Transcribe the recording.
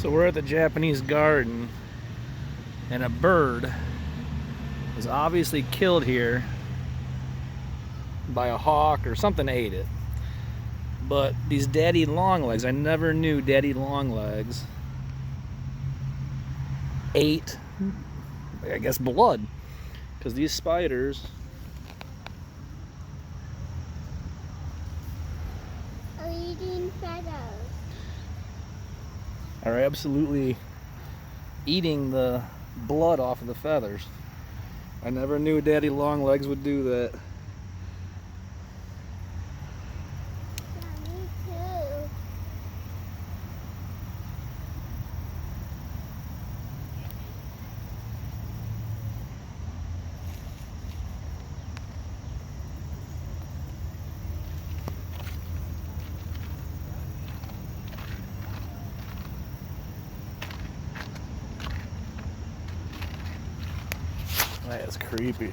So we're at the Japanese garden, and a bird was obviously killed here by a hawk or something ate it. But these daddy longlegs, I never knew daddy longlegs ate, I guess, blood. Because these spiders are eating feathers. Are absolutely eating the blood off of the feathers. I never knew daddy longlegs would do that. Yeah, me too. That is creepy.